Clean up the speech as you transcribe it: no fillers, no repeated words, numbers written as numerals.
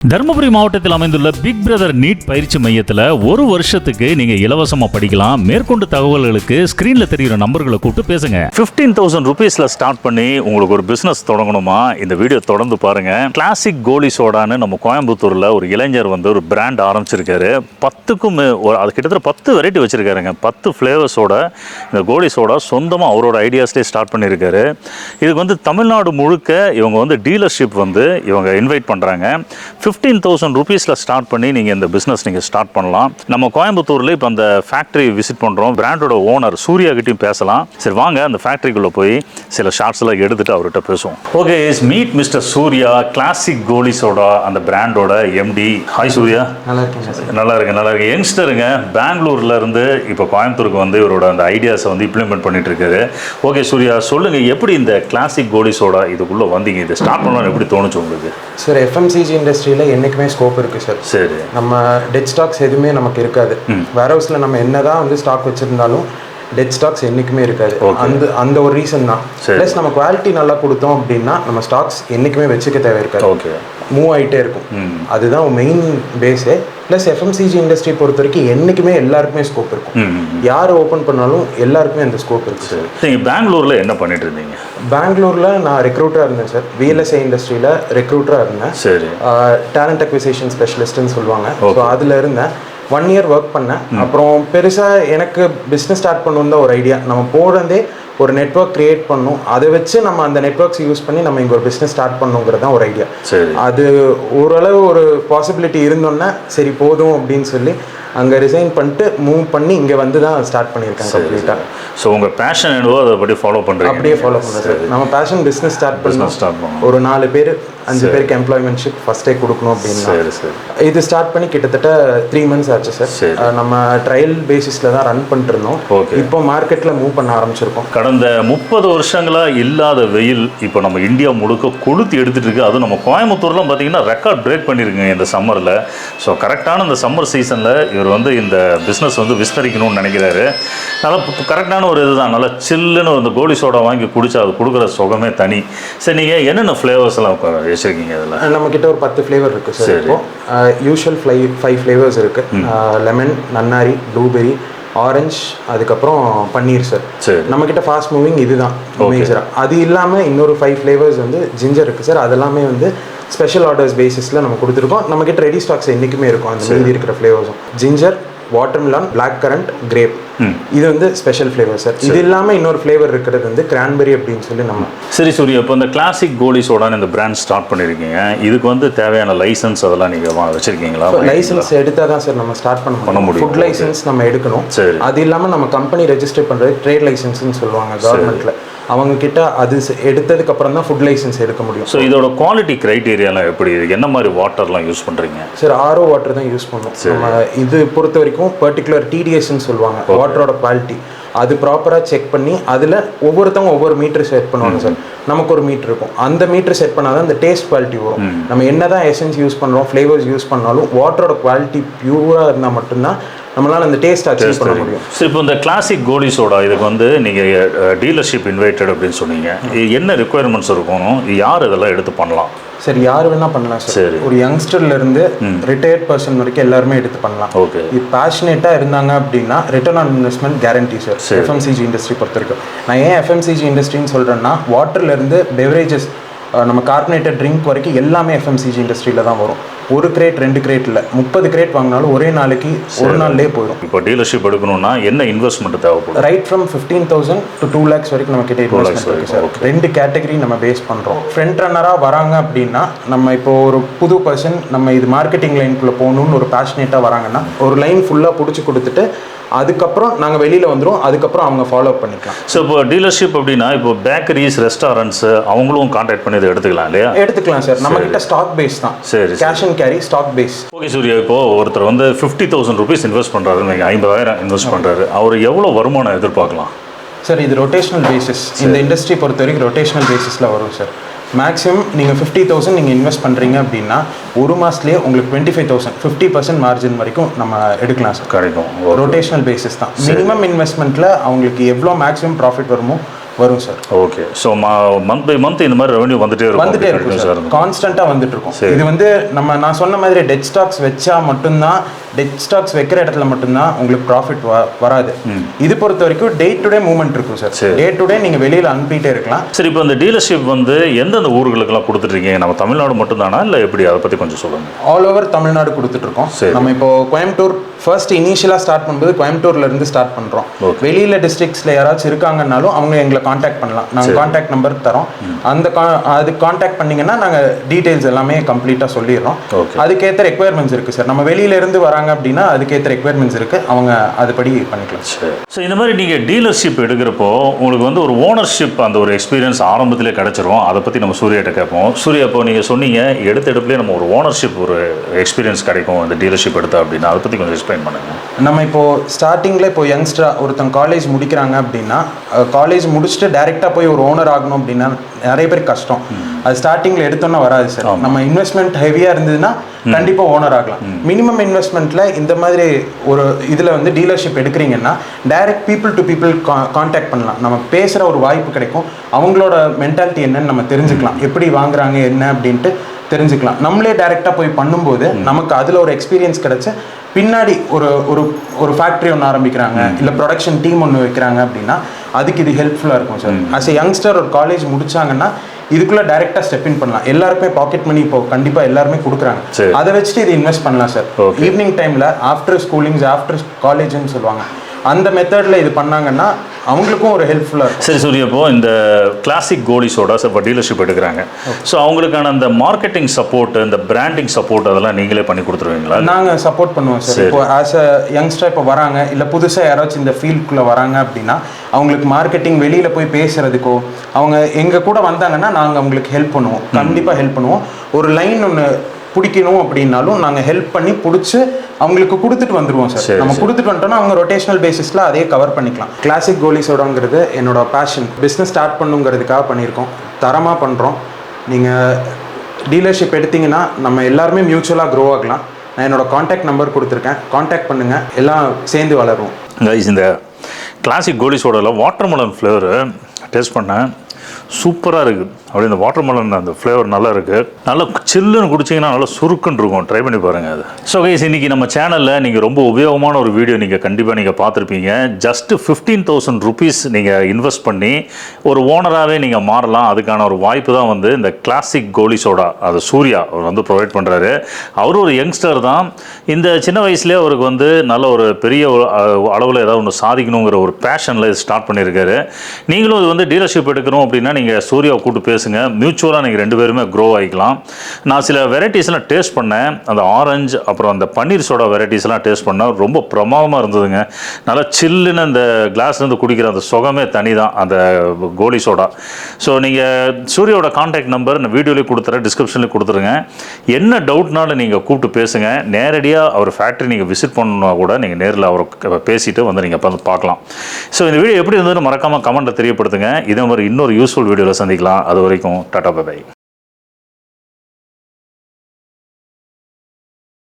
தருமபுரி மாவட்டத்தில் அமைந்துள்ள big brother NEET பயிற்சி மையத்தில் ஒரு வருஷத்துக்கு நீங்க இலவசமா படிக்கலாம். மேற்கொண்டு தகவல்களுக்கு ஸ்கிரீன்ல தெரிகிற நம்பர்களை கூப்பிட்டு பேசுங்க. 15,000 ரூபீஸ்ல ஸ்டார்ட் பண்ணி உங்களுக்கு ஒரு பிசினஸ் தொடங்கணுமா? இந்த வீடியோ தொடர்ந்து பாருங்க. கிளாசிக் கோலி சோடான்னு நம்ம கோயம்புத்தூர்ல ஒரு இளைஞர் வந்து ஒரு பிராண்ட் ஆரம்பிச்சிருக்காரு. 10க்கும் அது கிட்டத்தட்ட 10 வெரைட்டி வச்சிருக்காருங்க. 10 ஃபிளேவர்ஸோட இந்த கோலி சோடா சொந்தமா அவரோட ஐடியாஸ்லேயே ஸ்டார்ட் பண்ணியிருக்காரு. இதுக்கு வந்து தமிழ்நாடு முழுக்க இவங்க வந்து டீலர்ஷிப் வந்து இவங்க இன்வைட் பண்றாங்க. 15,000 ரூபீஸில் ஸ்டார்ட் பண்ணி நீங்கள் இந்த பிஸ்னஸ் நீங்கள் ஸ்டார்ட் பண்ணலாம். நம்ம கோயம்புத்தூரில் இப்போ அந்த ஃபேக்ட்ரி விசிட் பண்ணுறோம். பிராண்டோட ஓனர் சூர்யா கிட்டையும் பேசலாம். சரி வாங்க அந்த ஃபேக்ட்ரிக்குள்ளே போய் சில ஷார்ட்ஸ்லாம் எடுத்துகிட்டு அவர்கிட்ட பேசுவோம். Okay, is meet mister Surya, classic Goli soda அந்த பிராண்டோட எம்டி. ஹாய் சூர்யா. நல்லா இருக்கு. யங்ஸ்டருங்க, பெங்களூர்ல இருந்து இப்போ கோயம்புத்தூருக்கு வந்து இவரோட அந்த ஐடியாஸை வந்து இம்ப்ளிமெண்ட் பண்ணிட்டு இருக்காரு. ஓகே சூர்யா, சொல்லுங்கள் எப்படி இந்த கிளாசிக் கோலி சோடா இதுக்குள்ளே வந்தீங்க? இதை ஸ்டார்ட் பண்ணலாம் எப்படி தோணுச்சு உங்களுக்கு? சார், எஃப்எம்சிஜி இண்டஸ்ட்ரியில் என்றைக்குமே ஸ்கோப் இருக்குது சார். சரி, நம்ம டெட் ஸ்டாக்ஸ் எதுவுமே நமக்கு இருக்காது. வேர் ஹவுஸில் நம்ம என்ன தான் வந்து ஸ்டாக் வச்சுருந்தாலும் டெட் ஸ்டாக்ஸ் என்றைக்குமே இருக்காது. அந்த ஒரு ரீசன் தான். ப்ளஸ் நம்ம குவாலிட்டி நல்லா கொடுத்தோம் அப்படின்னா நம்ம ஸ்டாக்ஸ் என்றைக்குமே வச்சுக்க தேவை இருக்காது. ஓகே, மூவ் ஆகிட்டே இருக்கும். அதுதான் மெயின் பேஸே. ப்ளஸ் எஃப்எம்சிஜி இண்டஸ்ட்ரி பொறுத்த வரைக்கும் என்றைக்குமே எல்லாருக்குமே ஸ்கோப் இருக்கும். யார் ஓப்பன் பண்ணாலும் எல்லாருக்குமே அந்த ஸ்கோப் இருக்குது சார். நீங்கள் பெங்களூரில் என்ன பண்ணிட்டு இருந்தீங்க? பெங்களூரில் நான் ரெக்ரூட்டராக இருந்தேன் சார். விஎல்எஸ்ஐ இண்டஸ்ட்ரியில் ரெக்ரூட்டராக இருந்தேன். சரி, டேலண்ட் அக்விசிஷன் ஸ்பெஷலிஸ்ட்னு சொல்லுவாங்க. ஸோ அதில் இருந்தேன். 1 இயர் ஒர்க் பண்ணேன். அப்புறம் பெருசாக எனக்கு பிஸ்னஸ் ஸ்டார்ட் பண்ணணும் தான் ஒரு ஐடியா. நம்ம போகிறதே ஒரு நெட்வொர்க் கிரியேட் பண்ணணும். அதை வச்சு நம்ம அந்த நெட்வொர்க்ஸ் யூஸ் பண்ணி நம்ம இங்கே ஒரு பிஸ்னஸ் ஸ்டார்ட் பண்ணணுங்கிறது தான் ஒரு ஐடியா. அது ஓரளவு ஒரு பாசிபிலிட்டி இருந்தோன்னா சரி போதும் அப்படின்னு சொல்லி அங்கே ரிசைன் பண்ணிட்டு மூவ் பண்ணி இங்கே வந்து தான் ஸ்டார்ட் பண்ணியிருக்கேன் கம்ப்ளீட்டாக. ஸோ உங்கள் பேஷன் என்னவோ அதை அப்படி ஃபாலோ பண்ணுறேன். அப்படியே ஃபாலோ பண்ணுறேன் சார். நம்ம பேஷன் பிஸ்னஸ் ஸ்டார்ட் பண்ணணும். ஒரு 4 பேர் 5 பேருக்கு எம்ப்ளாய்மெண்ட்ஷிப் ஃபஸ்ட்டே கொடுக்கணும் அப்படின்னா இது ஸ்டார்ட் பண்ணி கிட்டத்தட்ட 3 months ஆச்சு சார். நம்ம ட்ரையல் பேசிஸில் தான் ரன் பண்ணிட்டு இருந்தோம். இப்போ மார்க்கெட்டில் மூவ் பண்ண ஆரம்பிச்சிருக்கோம். கடந்த 30 வருஷங்களாக இல்லாத வெயில் இப்போ நம்ம இந்தியா முழுக்க கொளுத்தி எடுத்துகிட்டு இருக்கு. அதுவும் நம்ம கோயம்புத்தூர்லாம் பார்த்தீங்கன்னா ரெக்கார்ட் பிரேக் பண்ணியிருக்குங்க இந்த சம்மரில். ஸோ கரெக்டான இந்த சம்மர் சீசனில் இவர் வந்து இந்த பிஸ்னஸ் வந்து விஸ்தரிக்கணும்னு நினைக்கிறாரு. நல்லா கரெக்டான ஒரு இதுதான். நல்லா சில்லுன்னு இந்த கோலி சோடா வாங்கி குடிச்சா அது கொடுக்குற சுகமே தனி. சரி, நீங்கள் என்னென்ன ஃப்ளேவர்ஸ் எல்லாம் வச்சுருக்கீங்க? அதில் நம்மக்கிட்ட ஒரு 10 ஃப்ளேவர் இருக்குது சார். இப்போது யூஷுவல் 5 ஃப்ளேவர்ஸ் இருக்குது. லெமன், நன்னாரி, ப்ளூபெரி, ஆரஞ்ச், அதுக்கப்புறம் பன்னீர் சார். நம்மக்கிட்ட ஃபாஸ்ட் மூவிங் இதுதான் மேஜராக. அது இல்லாமல் இன்னொரு 5 ஃப்ளேவர்ஸ் வந்து ஜிஞ்சர் இருக்குது சார். அதெல்லாமே வந்து ஸ்பெஷல் ஆர்டர்ஸ் பேசிஸில் நம்ம கொடுத்துருக்கோம். நம்மக்கிட்ட ரெடி ஸ்டாக்ஸ் என்றைக்குமே இருக்கும். அந்த மீதி இருக்கிற ஃப்ளேவர்ஸும் ginger, watermelon, black currant, grape, இது வந்து ஸ்பெஷல் ஃப்ளேவர் சார். இது இல்லாமல் இன்னொரு ஃப்ளேவர் இருக்கிறது வந்து கிரான்பெரி அப்படின்னு சொல்லி நம்ம. சரி சூர்யா, இப்போ இந்த கிளாசிக் கோலி சோடான்னு இந்த பிராண்ட் ஸ்டார்ட் பண்ணியிருக்கீங்க. இதுக்கு வந்து தேவையான லைசன்ஸ் அதெல்லாம் நீங்கள் வச்சிருக்கீங்களா? லைசன்ஸ் எடுத்தால் தான் சார் நம்ம ஸ்டார்ட் பண்ண முடியும். ஃபுட் லைசன்ஸ் நம்ம எடுக்கணும். அது இல்லாமல் நம்ம கம்பெனி ரெஜிஸ்டர் பண்ணுறது ட்ரேட் லைசன்ஸ்னு சொல்லுவாங்க கவர்மெண்ட்டில். அவங்க கிட்ட அது எடுத்ததுக்கு அப்புறம் தான் ஃபுட் லைசன்ஸ் எடுக்க முடியும். ஸோ இதோட குவாலிட்டி கிரைட்டீரியாலாம் எப்படி? என்ன மாதிரி வாட்டர்லாம் யூஸ் பண்ணுறீங்க? சார், ஆர்ஓ வாட்டர் தான் யூஸ் பண்ணுவோம். நம்ம இது பொறுத்த வரைக்கும் பர்டிகுலர் டிடிஎஸ்ன்னு சொல்லுவாங்க. வாட்டரோட குவாலிட்டி அது ப்ராப்பராக செக் பண்ணி அதில் ஒவ்வொருத்தவங்க ஒவ்வொரு மீட்டர் செட் பண்ணுவாங்க சார். நமக்கு ஒரு மீட்டர் இருக்கும். அந்த மீட்டர் செட் பண்ணால் தான் இந்த டேஸ்ட் குவாலிட்டி வரும். நம்ம என்ன தான் எசன்ஸ் யூஸ் பண்ணுறோம், ஃப்ளேவர்ஸ் யூஸ் பண்ணாலும் வாட்டரோட குவாலிட்டி பியூராக இருந்தால் மட்டும்தான் நம்மளால் அந்த டேஸ்ட் அச்சீவ் பண்ண முடியும். சரி, இப்போ இந்த கிளாசிக் கோலி சோடா இதுக்கு வந்து நீங்கள் டீலர்ஷிப் இன்வைட்டட் அப்படின்னு சொன்னீங்க. என்ன ரிக்குவயர்மெண்ட்ஸ் இருக்கணும்? யார் இதெல்லாம் எடுத்து பண்ணலாம்? சரி, யார் வேணால் பண்ணலாம் சார். ஒரு யங்ஸ்டர்லேருந்து ரிட்டையர்ட் பர்சன் வரைக்கும் எல்லாருமே எடுத்து பண்ணலாம். ஓகே, இது பேஷனேட்டாக இருந்தாங்க அப்படின்னா return on investment guarantee sir. FMCG industry பொறுத்த வரைக்கும் நான் ஏன் எஃப்எம்சிஜி இண்டஸ்ட்ரின்னு சொல்கிறேன்னா, வாட்டர்லேருந்து பெவரேஜஸ், நம்ம கார்பனேட்டட் ட்ரிங்க் வரைக்கும் எல்லாமே எஃப்எம்சிஜி இண்டஸ்ட்ரியில் தான் வரும். 1 கிரேட் 2 கிரேட் இல்லை, 30 கிரேட் வாங்கினாலும் ஒரே நாளைக்கு ஒரு நாள்லேயே போயிடும். இப்போ டீலர்ஷிப் எடுக்கணும்னா என்ன இன்வெஸ்ட்மெண்ட் தேவைப்படும்? ரைட் ஃப்ரம் 15,000 to 2 lakhs வரைக்கும் நம்ம கிட்ட இன்வெஸ்ட்மெண்ட் இருக்குது சார். 2 கேட்டகரி நம்ம பேஸ் பண்ணுறோம். ஃப்ரண்ட் ரன்னராக வராங்க அப்படின்னா, நம்ம இப்போ ஒரு புது பர்சன் நம்ம இது மார்க்கெட்டிங் லைனுக்குள்ளே போகணுன்னு ஒரு பேஷனேட்டாக வராங்கன்னா ஒரு லைன் ஃபுல்லாக பிடிச்சி கொடுத்துட்டு அதுக்கப்புறம் நாங்கள் வெளியில் வந்துடும். அதுக்கப்புறம் அவங்க ஃபாலோ பண்ணிக்கலாம். ஸோ இப்போ டீலர்ஷிப் அப்படின்னா இப்போ பேக்கரிஸ், ரெஸ்டாரண்ட்ஸ் அவங்களும் கான்டாக்ட் பண்ணி இதை எடுத்துக்கலாம் இல்லையா? எடுத்துக்கலாம் சார். நம்ம கிட்ட ஸ்டாக் பேஸ் தான். சரி, cash and carry stock base. Okay Surya, இப்போ ஒருத்தர் வந்து 50,000 ரூபீஸ் இன்வெஸ்ட் பண்ணுறாரு, நீங்கள் 50,000 இன்வெஸ்ட் பண்ணுறாரு, அவர் எவ்வளோ வருமானம் எதிர்பார்க்கலாம்? சார், இது ரொட்டேஷனல் பேசிஸ். இந்த இண்டஸ்ட்ரி பொறுத்த வரைக்கும் ரொட்டேஷனல் பேசிஸில் வரும் சார். மேக்ஸிமம் நீங்கள் 50,000 நீங்கள் இன்வெஸ்ட் பண்ணுறீங்க அப்படின்னா ஒரு மாதத்துலேயே உங்களுக்கு 25,000 50% மார்ஜின் வரைக்கும் நம்ம எடுக்கலாம் சார். கிடைக்கும். ரொட்டேஷனல் பேசிஸ் தான். மினிமம் இன்வெஸ்ட்மெண்ட்டில் அவங்களுக்கு எவ்வளோ மேக்ஸிமம் ப்ராஃபிட் வருமோ வரும் sir. Okay. So month by month இந்த மாதிரி ரெவன்யூ வந்துட்டே இருக்கும் சார், கான்ஸ்டன்ட்டாக வந்துட்டு இருக்கும். இது வந்து நான் சொன்ன மாதிரி டெட் ஸ்டாக்ஸ் வச்சா மட்டும்தான், டெட் ஸ்டாக்ஸ் வைக்கிற இடத்துல மட்டும்தான் உங்களுக்கு ப்ராஃபிட் வராது. இது பொறுத்த வரைக்கும் டே டு டே மூவ்மெண்ட் இருக்கும் சார். டே டு டே நீங்கள் வெளியில் அனுப்பிட்டே இருக்கலாம். சரி, இப்போ இந்த டீலர்ஷிப் வந்து எந்தெந்த ஊர்களுக்கெல்லாம் கொடுத்துட்ருக்கீங்க? நம்ம தமிழ்நாடு மட்டும்தானா இல்லை எப்படி, அதை பற்றி கொஞ்சம் சொல்லுங்கள். ஆல் ஓவர் தமிழ்நாடு கொடுத்துட்ருக்கோம். நம்ம இப்போ கோயம்புத்தூர் ஃபர்ஸ்ட் இனிஷியலாக ஸ்டார்ட் பண்ணும்போது கோயம்புத்தூர்லேருந்து ஸ்டார்ட் பண்ணுறோம். வெளியில் டிஸ்ட்ரிக்ஸில் யாராச்சும் இருக்காங்கன்னாலும் அவங்க எங்களை காண்டாக்ட் பண்ணலாம். நாங்கள் காண்டாக்ட் நம்பர் தரோம். அது காண்டாக்ட் பண்ணிங்கன்னா நாங்கள் டீட்டெயில்ஸ் எல்லாமே கம்ப்ளீட்டாக சொல்லிடுறோம். அதுக்கேற்ற ரெக்குயர்மெண்ட்ஸ் இருக்குது சார். நம்ம வெளியிலேருந்து வராங்க அப்படின்னா அதுக்கேற்ற ரெக்குயர்மெண்ட்ஸ் இருக்குது, அவங்க அதுபடி பண்ணிக்கலாம். ஸோ இந்த மாதிரி நீங்கள் டீலர்ஷிப் எடுக்கிறப்போ உங்களுக்கு வந்து ஒரு ஓனர்ஷிப் அந்த ஒரு எக்ஸ்பீரியன்ஸ் ஆரம்பத்திலே கிடச்சிரும். அதை பற்றி நம்ம சூர்யாட்ட கேட்போம். சூர்யா, இப்போ நீங்கள் சொன்னீங்க எடுத்துலேயே நம்ம ஒரு ஓனர்ஷிப் ஒரு எக்ஸ்பீரியன்ஸ் கிடைக்கும் இந்த டீலர்ஷிப் எடுத்தா அப்படின்னா, அதை பற்றி கொஞ்சம் எக்ஸ்பிளைன் பண்ணுங்கள். நம்ம இப்போது ஸ்டார்டிங்கில் இப்போ யங்ஸ்டராக ஒருத்தங்க காலேஜ் முடிக்கிறாங்க அப்படின்னா, காலேஜ் முடிச்சுட்டு டைரெக்டாக போய் ஒரு ஓனர் ஆகணும் அப்படின்னா நிறைய பேர் கஷ்டம். அது ஸ்டார்டிங்கில் எடுத்தோன்னா வராது சார். நம்ம இன்வெஸ்ட்மெண்ட் ஹெவியாக இருந்ததுன்னா கண்டிப்பாக ஓனர் ஆகலாம். மினிமம் இன்வெஸ்ட்மெண்ட்டில் இந்த மாதிரி ஒரு இதில் வந்து டீலர்ஷிப் எடுக்கிறீங்கன்னா direct people to people contact பண்ணலாம். நம்ம பேசுகிற ஒரு வாய்ப்பு கிடைக்கும். அவங்களோட மென்டாலிட்டி என்னன்னு நம்ம தெரிஞ்சுக்கலாம், எப்படி வாங்குறாங்க என்ன அப்படின்ட்டு தெரிஞ்சுக்கலாம். நம்மளே டைரெக்டாக போய் பண்ணும்போது நமக்கு அதில் ஒரு எக்ஸ்பீரியன்ஸ் கிடச்சி பின்னாடி ஒரு ஒரு ஒரு ஃபேக்ட்ரி ஒன்று ஆரம்பிக்கிறாங்க, இல்லை ப்ரொடக்ஷன் டீம் ஒன்று வைக்கிறாங்க அப்படின்னா அதுக்கு இது ஹெல்ப்ஃபுல்லாக இருக்கும் சார். ஆஸ் எ யங்ஸ்டர் ஒரு காலேஜ் முடிச்சாங்கன்னா இதுக்குள்ளே டைரெக்டாக ஸ்டெப் இன் பண்ணலாம். எல்லாருக்குமே பாக்கெட் மணி இப்போ கண்டிப்பாக எல்லாருமே கொடுக்குறாங்க. அதை வச்சுட்டு இது இன்வெஸ்ட் பண்ணலாம் சார். ஈவினிங் டைமில் ஆஃப்டர் ஸ்கூலிங்ஸ் ஆஃப்டர் காலேஜ்னு சொல்லுவாங்க, அந்த மெத்தடில் இது பண்ணாங்கன்னா அவங்களுக்கும் ஒரு ஹெல்ப்ஃபுல்லாக இருக்கும். சரி சூர்யா, இப்போ இந்த கிளாசிக் கோலிஸோட இப்போ டீலர்ஷிப் எடுக்கிறாங்க. ஸோ அவங்களுக்கான அந்த மார்க்கெட்டிங் சப்போர்ட், இந்த பிராண்டிங் சப்போர்ட் அதெல்லாம் நீங்களே பண்ணி கொடுத்துருவீங்களா? நாங்கள் சப்போர்ட் பண்ணுவோம் சார். இப்போ ஆஸ் அ யங்ஸ்டர் இப்போ வராங்க, இல்லை புதுசாக யாராச்சும் இந்த ஃபீல்டுக்குள்ளே வராங்க அப்படின்னா அவங்களுக்கு மார்க்கெட்டிங் வெளியில் போய் பேசுகிறதுக்கோ அவங்க எங்கள் கூட வந்தாங்கன்னா நாங்கள் அவங்களுக்கு ஹெல்ப் பண்ணுவோம். கண்டிப்பாக ஹெல்ப் பண்ணுவோம். ஒரு லைன் ஒன்று பிடிக்கணும் அப்படின்னாலும் நாங்கள் ஹெல்ப் பண்ணி பிடிச்சி அவங்களுக்கு கொடுத்துட்டு வந்துடுவோம் சார். நம்ம கொடுத்துட்டு வந்துட்டோம்னா அவங்க ரொட்டேஷனல் பேசிஸில் அதே கவர் பண்ணிக்கலாம். கிளாசிக் கோலிஸோடங்கிறது என்னோட பேஷன். பிஸ்னஸ் ஸ்டார்ட் பண்ணுங்கிறதுக்காக பண்ணியிருக்கோம். தரமாக பண்ணுறோம். நீங்கள் டீலர்ஷிப் எடுத்திங்கன்னா நம்ம எல்லாருமே மியூச்சுவலாக க்ரோ ஆகலாம். நான் என்னோட காண்டாக்ட் நம்பர் கொடுத்துருக்கேன், காண்டாக்ட் பண்ணுங்கள், எல்லாம் சேர்ந்து வளருவோம். இந்த கிளாசிக் கோலிஸோட வாட்டர்மெலன் ஃப்ளேவரு டேஸ்ட் பண்ணேன், சூப்பராக இருக்குது. அப்படி இந்த வாட்டர்மெலன் அந்த ஃப்ளேவர் நல்லா இருக்குது. நல்லா சில்லுன்னு குடிச்சிங்கன்னா நல்லா சுருக்குன்னு இருக்கும். ட்ரை பண்ணி பாருங்கள் அது. ஸோ கைஸ், இன்றைக்கி நம்ம சேனலில் நீங்கள் ரொம்ப உபயோகமான ஒரு வீடியோ நீங்கள் கண்டிப்பாக நீங்கள் பார்த்துருப்பீங்க. ஜஸ்ட்டு 15,000 ருபீஸ் நீங்கள் இன்வெஸ்ட் பண்ணி ஒரு ஓனராகவே நீங்கள் மாறலாம். அதுக்கான ஒரு வாய்ப்பு தான் வந்து இந்த கிளாசிக் கோலிஸோட அது சூர்யா அவர் வந்து ப்ரொவைட் பண்ணுறாரு. அவரும் ஒரு யங்ஸ்டர் தான். இந்த சின்ன வயசுலேயே அவருக்கு வந்து நல்ல ஒரு பெரிய அளவில் ஏதாவது ஒன்று சாதிக்கணுங்கிற ஒரு பேஷனில் இது ஸ்டார்ட் பண்ணியிருக்காரு. நீங்களும் இது வந்து டீலர்ஷிப் எடுக்கணும் அப்படின்னா நீங்கள் சூர்யாவை கூப்பிட்டு பேசுங்க. மியூச்சுவலாக நீங்கள் ரெண்டு பேருமே க்ரோ ஆகிக்கலாம். நான் சில வெரைட்டிஸ்லாம் டேஸ்ட் பண்ணேன். அந்த ஆரஞ்சு அப்புறம் அந்த பன்னீர் சோடா வெரைட்டிஸ்லாம் டேஸ்ட் பண்ணேன். ரொம்ப பிரமாதமாக இருந்ததுங்க. நல்லா சில்லுன்னு அந்த கிளாஸ்லேருந்து குடிக்கிற அந்த சுகமே தனி தான் அந்த கோலி சோடா. ஸோ நீங்கள் சூர்யாவோட கான்டாக்ட் நம்பர் நான் வீடியோலேயே கொடுத்துறேன், டிஸ்கிரிப்ஷன்லேயே கொடுத்துருங்க. என்ன டவுட்னாலும் நீங்கள் கூப்பிட்டு பேசுங்க. நேரடியாக அவர் ஃபேக்ட்ரி நீங்கள் விசிட் பண்ணணுன்னா கூட நீங்கள் நேரில் அவரை பேசிட்டு வந்து நீங்கள் வந்து பார்க்கலாம். ஸோ இந்த வீடியோ எப்படி இருந்ததுன்னு மறக்காமல் கமெண்ட்டில் தெரியப்படுத்துங்க. இதே மாதிரி இன்னொரு யூஸ்ஃபுல் வீடியோவில் சந்திக்கலாம். அது வரைக்கும் டாடா பை.